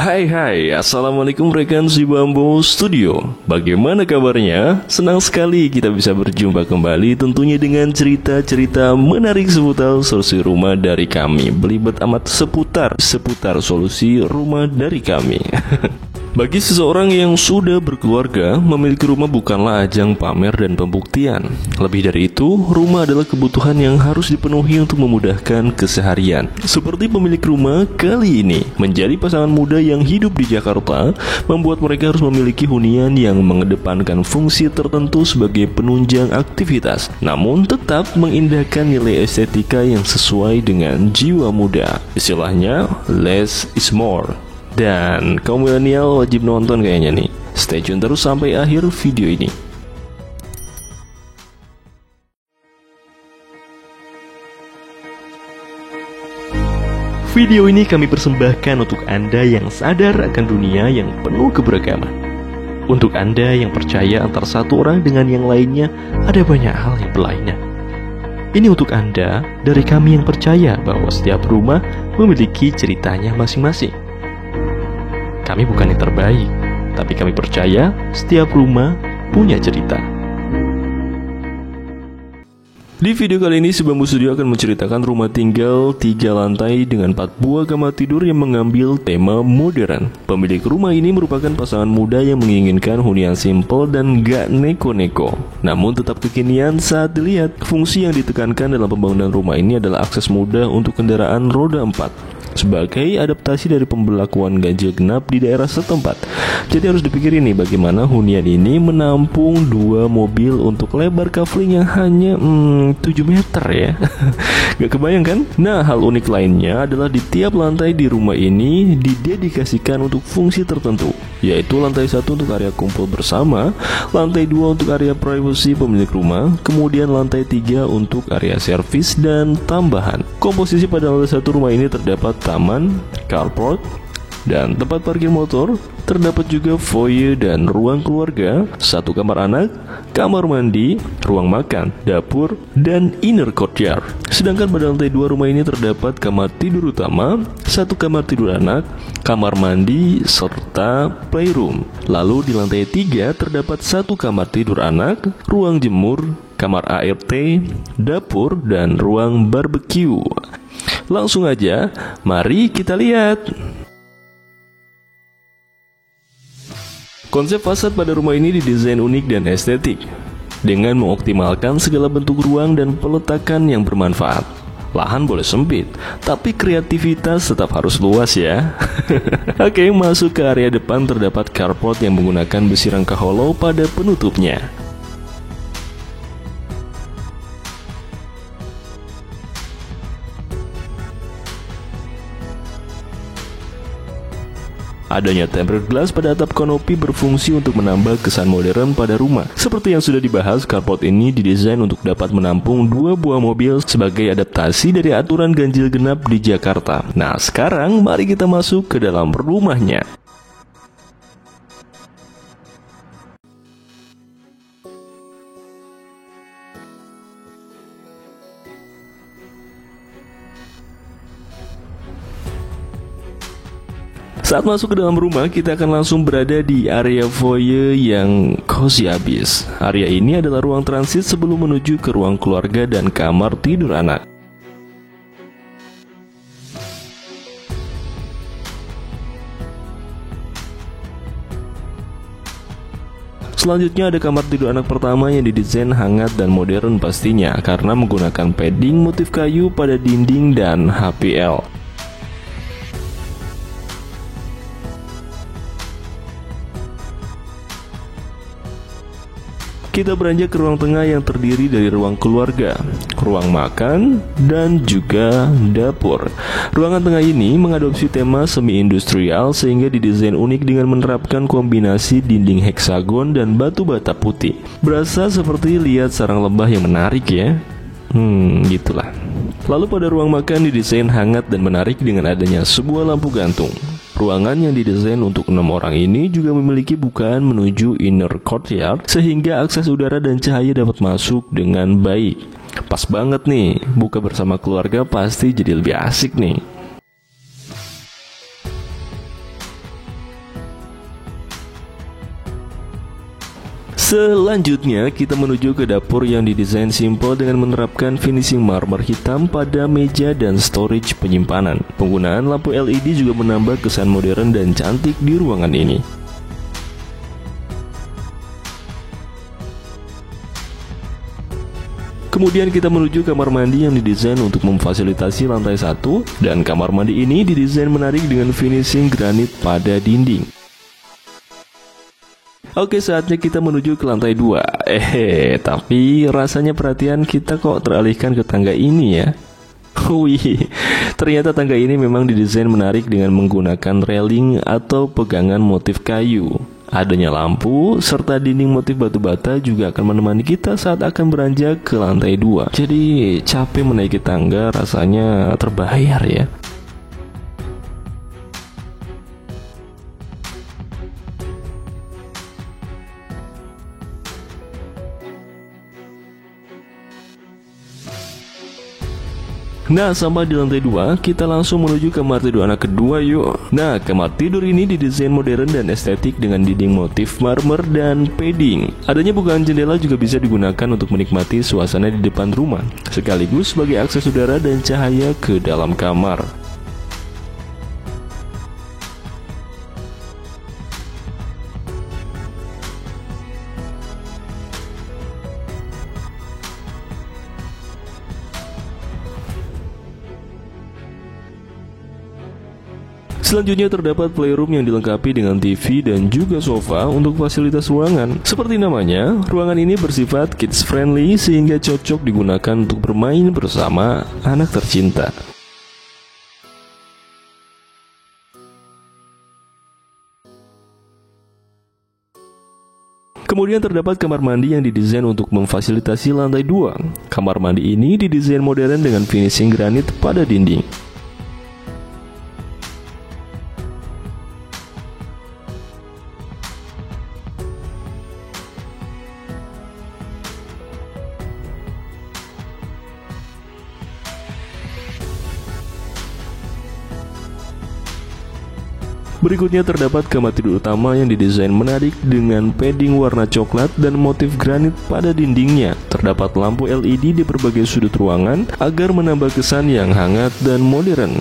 Hai, Assalamualaikum rekan si Bambu Studio. Bagaimana kabarnya? Senang sekali kita bisa berjumpa kembali, tentunya dengan cerita-cerita menarik seputar solusi rumah dari kami. Belibet amat seputar solusi rumah dari kami. Bagi seseorang yang sudah berkeluarga, memiliki rumah bukanlah ajang pamer dan pembuktian. Lebih dari itu, rumah adalah kebutuhan yang harus dipenuhi untuk memudahkan keseharian. Seperti pemilik rumah kali ini, menjadi pasangan muda yang hidup di Jakarta, membuat mereka harus memiliki hunian yang mengedepankan fungsi tertentu sebagai penunjang aktivitas, namun tetap mengindahkan nilai estetika yang sesuai dengan jiwa muda. Istilahnya, less is more. Dan kaum milenial wajib nonton kayaknya nih. Stay tune terus sampai akhir video ini. Video ini kami persembahkan untuk Anda yang sadar akan dunia yang penuh keberagaman. Untuk Anda yang percaya antara satu orang dengan yang lainnya ada banyak hal yang berlainan. Ini untuk Anda dari kami yang percaya bahwa setiap rumah memiliki ceritanya masing-masing. Kami bukan yang terbaik, tapi kami percaya setiap rumah punya cerita. Di video kali ini, si Bambu Studio akan menceritakan rumah tinggal 3 lantai dengan 4 buah kamar tidur yang mengambil tema modern. Pemilik rumah ini merupakan pasangan muda yang menginginkan hunian simple dan gak neko-neko, namun tetap kekinian saat dilihat. Fungsi yang ditekankan dalam pembangunan rumah ini adalah akses mudah untuk kendaraan roda 4 sebagai adaptasi dari pemberlakuan ganjil genap di daerah setempat. Jadi harus dipikirin nih bagaimana hunian ini menampung 2 mobil untuk lebar kafling yang hanya 7 meter ya. Gak kebayang kan? Nah, hal unik lainnya adalah di tiap lantai di rumah ini didedikasikan untuk fungsi tertentu, yaitu lantai 1 untuk area kumpul bersama, lantai 2 untuk area privasi pemilik rumah, kemudian lantai 3 untuk area servis dan tambahan. Komposisi pada lantai 1 rumah ini terdapat taman, carport, dan tempat parkir motor. Terdapat juga foyer dan ruang keluarga, 1 kamar anak, kamar mandi, ruang makan, dapur, dan inner courtyard. Sedangkan pada lantai 2 rumah ini terdapat kamar tidur utama, 1 kamar tidur anak, kamar mandi, serta playroom. Lalu di lantai 3 terdapat 1 kamar tidur anak, ruang jemur, kamar ART, dapur, dan ruang barbecue. Langsung aja, mari kita lihat. Konsep fasad pada rumah ini didesain unik dan estetik, dengan mengoptimalkan segala bentuk ruang dan peletakan yang bermanfaat. Lahan boleh sempit, tapi kreativitas tetap harus luas ya. Oke, masuk ke area depan terdapat carport yang menggunakan besi rangka hollow pada penutupnya. Adanya tempered glass pada atap kanopi berfungsi untuk menambah kesan modern pada rumah. Seperti yang sudah dibahas, carport ini didesain untuk dapat menampung 2 buah mobil sebagai adaptasi dari aturan ganjil genap di Jakarta. Nah, sekarang mari kita masuk ke dalam rumahnya. Saat masuk ke dalam rumah, kita akan langsung berada di area foyer yang cozy abis. Area ini adalah ruang transit sebelum menuju ke ruang keluarga dan kamar tidur anak. Selanjutnya ada kamar tidur anak pertama yang didesain hangat dan modern pastinya, karena menggunakan padding motif kayu pada dinding dan HPL. Kita beranjak ke ruang tengah yang terdiri dari ruang keluarga, ruang makan, dan juga dapur. Ruangan tengah ini mengadopsi tema semi-industrial sehingga didesain unik dengan menerapkan kombinasi dinding heksagon dan batu bata putih. Berasa seperti lihat sarang lebah yang menarik ya. Gitulah. Lalu pada ruang makan didesain hangat dan menarik dengan adanya sebuah lampu gantung. Ruangan yang didesain untuk 6 orang ini juga memiliki bukaan menuju inner courtyard sehingga akses udara dan cahaya dapat masuk dengan baik. Pas banget nih, buka bersama keluarga pasti jadi lebih asik nih. Selanjutnya kita menuju ke dapur yang didesain simpel dengan menerapkan finishing marmer hitam pada meja dan storage penyimpanan. Penggunaan lampu LED juga menambah kesan modern dan cantik di ruangan ini. Kemudian kita menuju kamar mandi yang didesain untuk memfasilitasi lantai 1, dan kamar mandi ini didesain menarik dengan finishing granit pada dinding. Oke, saatnya kita menuju ke lantai 2. Tapi rasanya perhatian kita kok teralihkan ke tangga ini ya. Wih, ternyata tangga ini memang didesain menarik dengan menggunakan railing atau pegangan motif kayu. Adanya lampu serta dinding motif batu bata juga akan menemani kita saat akan beranjak ke lantai 2. Jadi capek menaiki tangga rasanya terbayar ya. Nah, sama di lantai 2, kita langsung menuju kamar tidur anak kedua yuk. Nah, kamar tidur ini didesain modern dan estetik dengan dinding motif marmer dan padding. Adanya bukaan jendela juga bisa digunakan untuk menikmati suasana di depan rumah, sekaligus sebagai akses udara dan cahaya ke dalam kamar. Selanjutnya terdapat playroom yang dilengkapi dengan TV dan juga sofa untuk fasilitas ruangan. Seperti namanya, ruangan ini bersifat kids friendly sehingga cocok digunakan untuk bermain bersama anak tercinta. Kemudian terdapat kamar mandi yang didesain untuk memfasilitasi lantai 2. Kamar mandi ini didesain modern dengan finishing granit pada dinding. Berikutnya terdapat kamar tidur utama yang didesain menarik dengan padding warna coklat dan motif granit pada dindingnya. Terdapat lampu LED di berbagai sudut ruangan agar menambah kesan yang hangat dan modern.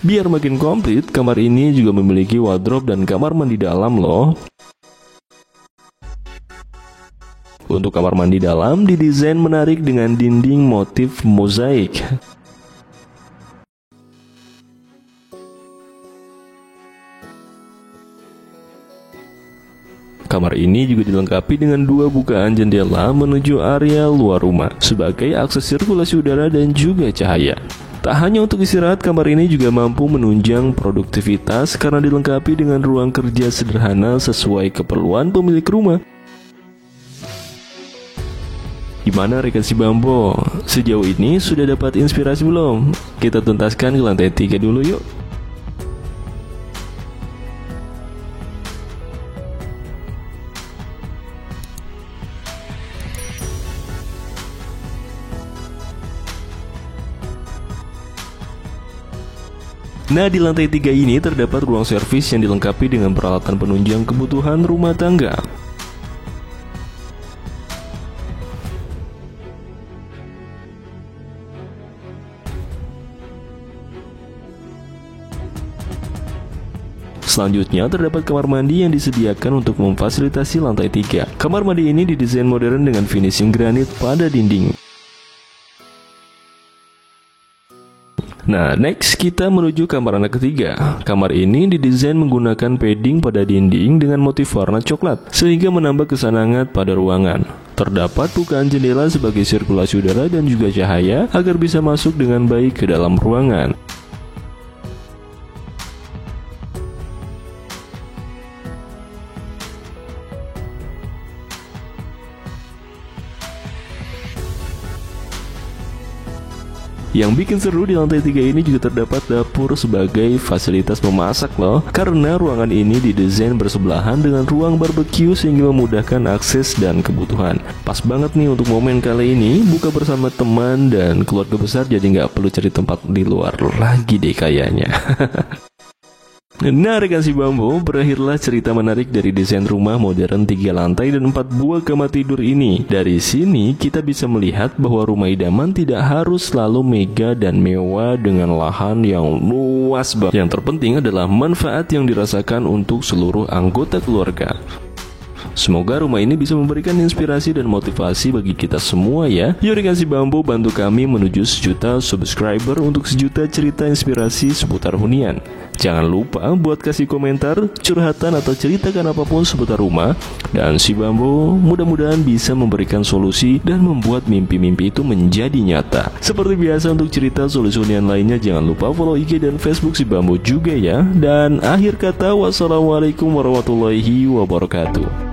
Biar makin komplit, kamar ini juga memiliki wardrobe dan kamar mandi dalam loh. Untuk kamar mandi dalam didesain menarik dengan dinding motif mozaik. Kamar ini juga dilengkapi dengan 2 bukaan jendela menuju area luar rumah sebagai akses sirkulasi udara dan juga cahaya. Tak hanya untuk istirahat, kamar ini juga mampu menunjang produktivitas karena dilengkapi dengan ruang kerja sederhana sesuai keperluan pemilik rumah. Gimana rekan si Bambo? Sejauh ini sudah dapat inspirasi belum? Kita tuntaskan ke lantai 3 dulu yuk. Nah, di lantai 3 ini terdapat ruang servis yang dilengkapi dengan peralatan penunjang kebutuhan rumah tangga. Selanjutnya terdapat kamar mandi yang disediakan untuk memfasilitasi lantai 3. Kamar mandi ini didesain modern dengan finishing granit pada dinding. Nah, next kita menuju kamar anak ketiga. Kamar ini didesain menggunakan padding pada dinding dengan motif warna coklat, sehingga menambah kesan hangat pada ruangan. Terdapat bukaan jendela sebagai sirkulasi udara dan juga cahaya agar bisa masuk dengan baik ke dalam ruangan. Yang bikin seru di lantai 3 ini juga terdapat dapur sebagai fasilitas memasak loh. Karena ruangan ini didesain bersebelahan dengan ruang barbeque sehingga memudahkan akses dan kebutuhan. Pas banget nih untuk momen kali ini buka bersama teman dan keluarga besar, jadi nggak perlu cari tempat di luar lagi deh kayaknya. Nah, rekan si Bambo, berakhirlah cerita menarik dari desain rumah modern 3 lantai dan 4 buah kamar tidur ini. Dari sini kita bisa melihat bahwa rumah idaman tidak harus selalu megah dan mewah dengan lahan yang luas banget. Yang terpenting adalah manfaat yang dirasakan untuk seluruh anggota keluarga. Semoga rumah ini bisa memberikan inspirasi dan motivasi bagi kita semua ya. Yuk rekan si Bambo, bantu kami menuju 1 juta subscriber untuk 1 juta cerita inspirasi seputar hunian. Jangan lupa buat kasih komentar, curhatan atau ceritakan apapun seputar rumah. Dan si Bambo mudah-mudahan bisa memberikan solusi dan membuat mimpi-mimpi itu menjadi nyata. Seperti biasa untuk cerita solusi hunian lainnya, jangan lupa follow IG dan Facebook si Bambo juga ya. Dan akhir kata, wassalamualaikum warahmatullahi wabarakatuh.